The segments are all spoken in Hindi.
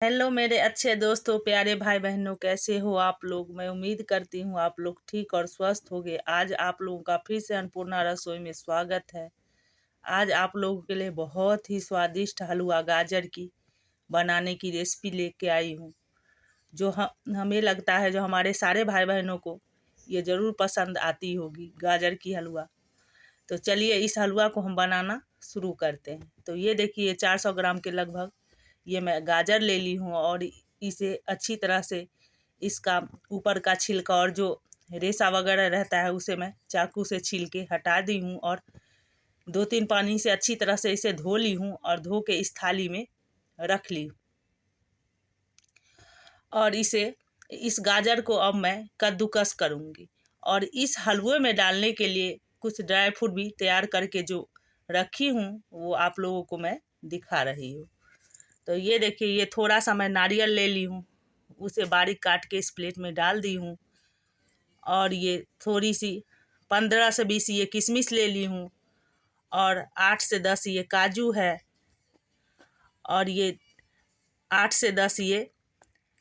हेलो मेरे अच्छे दोस्तों, प्यारे भाई बहनों, कैसे हो आप लोग। मैं उम्मीद करती हूँ आप लोग ठीक और स्वस्थ होंगे। आज आप लोगों का फिर से अन्नपूर्णा रसोई में स्वागत है। आज आप लोगों के लिए बहुत ही स्वादिष्ट हलवा गाजर की बनाने की रेसिपी लेके आई हूँ, जो हमें लगता है जो हमारे सारे भाई बहनों को ये ज़रूर पसंद आती होगी, गाजर की हलवा। तो चलिए इस हलवा को हम बनाना शुरू करते हैं। तो ये देखिए 400 ग्राम के लगभग ये मैं गाजर ले ली हूँ और इसे अच्छी तरह से इसका ऊपर का छिलका और जो रेशा वगैरह रहता है उसे मैं चाकू से छील के हटा दी हूँ और 2-3 पानी से अच्छी तरह से इसे धो ली हूँ और धो के इस थाली में रख ली। और इस गाजर को अब मैं कद्दूकस करूँगी और इस हलवे में डालने के लिए कुछ ड्राई फ्रूट भी तैयार करके जो रखी हूँ वो आप लोगों को मैं दिखा रही हूँ। तो ये देखिए, ये थोड़ा सा मैं नारियल ले ली हूँ, उसे बारीक काट के इस प्लेट में डाल दी हूँ। और ये थोड़ी सी 15 से 20 ये किशमिश ले ली हूँ और 8 से 10 ये काजू है और ये 8 से 10 ये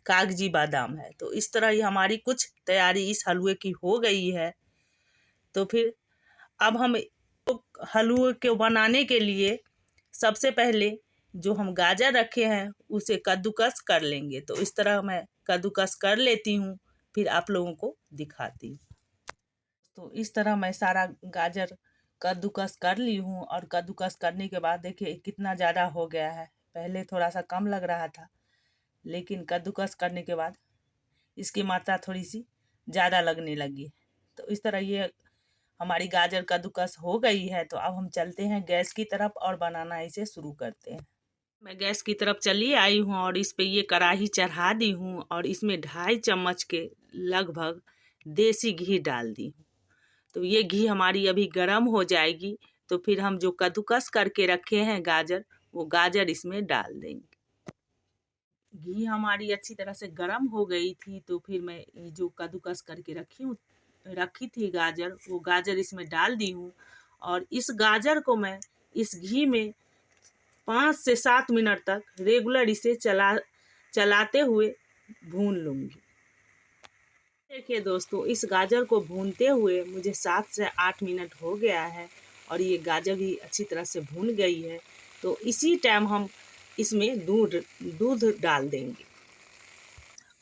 कागजी बादाम है। तो इस तरह ये हमारी कुछ तैयारी इस हलवे की हो गई है। तो फिर अब हम हलवे को बनाने के लिए सबसे पहले जो हम गाजर रखे हैं उसे कद्दूकस कर लेंगे। तो इस तरह मैं कद्दूकस कर लेती हूँ, फिर आप लोगों को दिखाती हूँ। तो इस तरह मैं सारा गाजर कद्दूकस कर ली हूँ और कद्दूकस करने के बाद देखिए कितना ज़्यादा हो गया है। पहले थोड़ा सा कम लग रहा था, लेकिन कद्दूकस करने के बाद इसकी मात्रा थोड़ी सी ज़्यादा लगने लगी। तो इस तरह ये हमारी गाजर कद्दूकस हो गई है। तो अब हम चलते हैं गैस की तरफ और बनाना इसे शुरू करते हैं। मैं गैस की तरफ चली आई हूँ और इस पे ये कढ़ाई चढ़ा दी हूँ और इसमें 2.5 चम्मच के लगभग देसी घी डाल दी हूँ। तो ये घी हमारी अभी गर्म हो जाएगी। तो फिर हम जो कद्दूकस करके रखे हैं गाजर, वो गाजर इसमें डाल देंगे। घी हमारी अच्छी तरह से गर्म हो गई थी। तो फिर मैं जो कद्दूकस करके रखी थी गाजर, वो गाजर इसमें डाल दी हूँ और इस गाजर को मैं इस घी में 5 से 7 मिनट तक रेगुलर इसे चलाते हुए भून लूँगी। देखिए दोस्तों, इस गाजर को भूनते हुए मुझे 7 से 8 मिनट हो गया है और ये गाजर भी अच्छी तरह से भून गई है। तो इसी टाइम हम इसमें दूध डाल देंगे।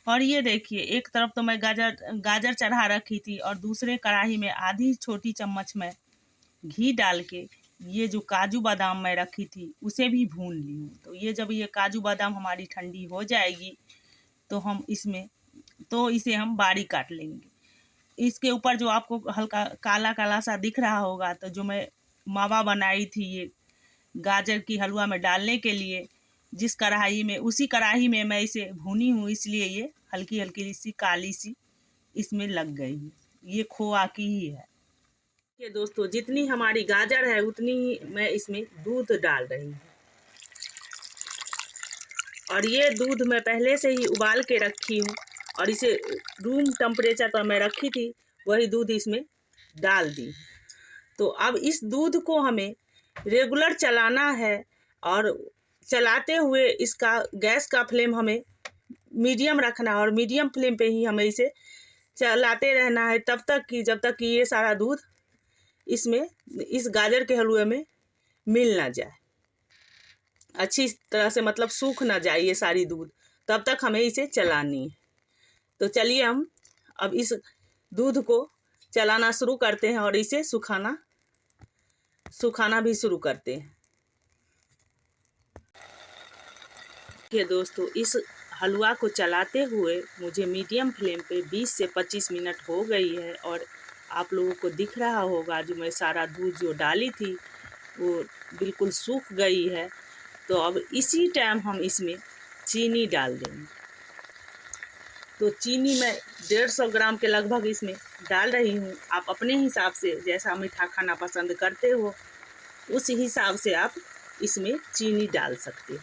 और ये देखिए, एक तरफ तो मैं गाजर चढ़ा रखी थी और दूसरे कढ़ाई में आधी छोटी चम्मच में घी डाल के ये जो काजू बादाम मैं रखी थी उसे भी भून ली हूँ। तो ये जब ये काजू बादाम हमारी ठंडी हो जाएगी तो इसे हम बारीक काट लेंगे। इसके ऊपर जो आपको हल्का काला काला सा दिख रहा होगा, तो जो मैं मावा बनाई थी ये गाजर की हलवा में डालने के लिए, जिस कढ़ाई में उसी कढ़ाई में मैं इसे भूनी हूँ, इसलिए ये हल्की हल्की सी काली सी इसमें लग गई है। ये खोआ की ही है। ये दोस्तों, जितनी हमारी गाजर है उतनी ही मैं इसमें दूध डाल रही हूँ और ये दूध मैं पहले से ही उबाल के रखी हूँ और इसे रूम टेम्परेचर पर मैं रखी थी, वही दूध इसमें डाल दी। तो अब इस दूध को हमें रेगुलर चलाना है और चलाते हुए इसका गैस का फ्लेम हमें मीडियम रखना है और मीडियम फ्लेम पे ही हमें इसे चलाते रहना है जब तक कि ये सारा दूध इस गाजर के हलवे में मिल ना जाए, अच्छी तरह से, मतलब सूख ना जाए ये सारी दूध, तब तक हमें इसे चलानी है। तो चलिए हम अब इस दूध को चलाना शुरू करते हैं और इसे सुखाना भी शुरू करते हैं। देखिए दोस्तों, इस हलवा को चलाते हुए मुझे मीडियम फ्लेम पे 20 से 25 मिनट हो गई है और आप लोगों को दिख रहा होगा जो मैं सारा दूध जो डाली थी वो बिल्कुल सूख गई है। तो अब इसी टाइम हम इसमें चीनी डाल देंगे। तो चीनी मैं 150 ग्राम के लगभग इसमें डाल रही हूँ। आप अपने हिसाब से जैसा मीठा खाना पसंद करते हो उस हिसाब से आप इसमें चीनी डाल सकते हो।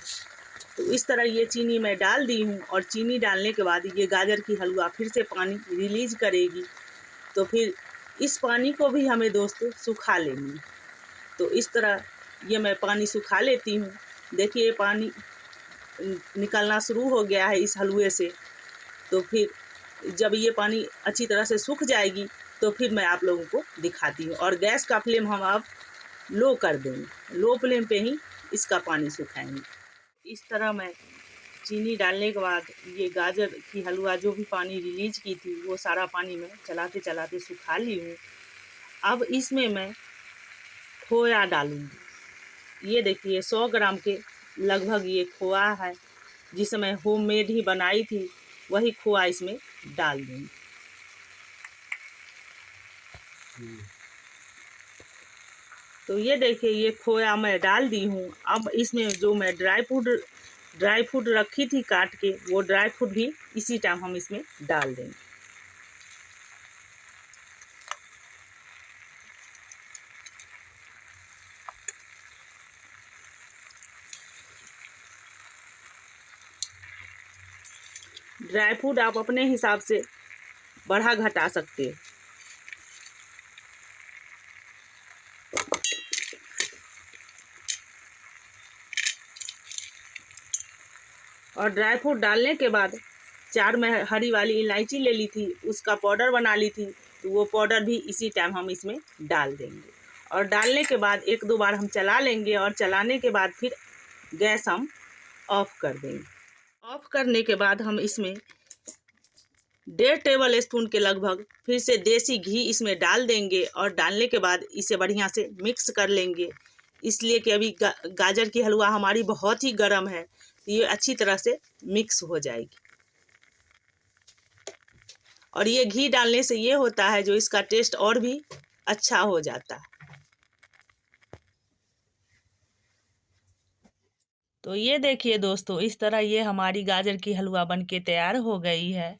तो इस तरह ये चीनी मैं डाल दी हूँ और चीनी डालने के बाद ये गाजर की हलवा फिर से पानी रिलीज करेगी। तो फिर इस पानी को भी हमें दोस्तों सुखा लेंगे। तो इस तरह ये मैं पानी सुखा लेती हूँ। देखिए पानी निकलना शुरू हो गया है इस हलवे से। तो फिर जब ये पानी अच्छी तरह से सूख जाएगी तो फिर मैं आप लोगों को दिखाती हूँ। और गैस का फ्लेम हम अब लो कर देंगे, लो फ्लेम पे ही इसका पानी सुखाएंगे। इस तरह मैं चीनी डालने के बाद ये गाजर की हलवा जो भी पानी रिलीज की थी वो सारा पानी मैं चलाते चलाते सुखा ली हूँ। अब इसमें मैं खोया डालूँगी। ये देखिए 100 ग्राम के लगभग ये खोआ है, जिसे मैं होममेड ही बनाई थी, वही खोआ इसमें डाल दूँगी। तो ये देखिए ये खोया मैं डाल दी हूँ। अब इसमें जो मैं ड्राई फ्रूट रखी थी काट के, वो ड्राई फ्रूट भी इसी टाइम हम इसमें डाल देंगे। ड्राई फ्रूट आप अपने हिसाब से बढ़ा घटा सकते हैं। और ड्राई फ्रूट डालने के बाद 4 मैं हरी वाली इलायची ले ली थी, उसका पाउडर बना ली थी, तो वो पाउडर भी इसी टाइम हम इसमें डाल देंगे। और डालने के बाद 1-2 बार हम चला लेंगे और चलाने के बाद फिर गैस हम ऑफ कर देंगे। ऑफ करने के बाद हम इसमें 1.5 टेबल स्पून के लगभग फिर से देसी घी इसमें डाल देंगे। और डालने के बाद इसे बढ़िया से मिक्स कर लेंगे, इसलिए कि अभी गाजर की हलवा हमारी बहुत ही गर्म है, ये अच्छी तरह से मिक्स हो जाएगी। और ये घी डालने से ये होता है जो इसका टेस्ट और भी अच्छा हो जाता है। तो ये देखिए दोस्तों, इस तरह ये हमारी गाजर की हलवा बनके तैयार हो गई है।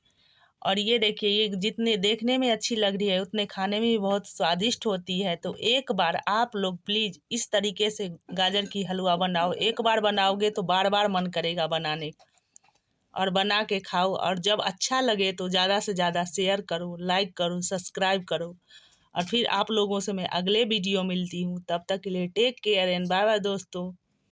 और ये देखिए ये जितने देखने में अच्छी लग रही है उतने खाने में भी बहुत स्वादिष्ट होती है। तो एक बार आप लोग प्लीज़ इस तरीके से गाजर की हलवा बनाओ। एक बार बनाओगे तो बार बार मन करेगा बनाने का, और बना के खाओ। और जब अच्छा लगे तो ज़्यादा से ज़्यादा शेयर करो, लाइक करो, सब्सक्राइब करो। और फिर आप लोगों से मैं अगले वीडियो मिलती हूँ। तब तक के लिए take care and bye bye दोस्तों।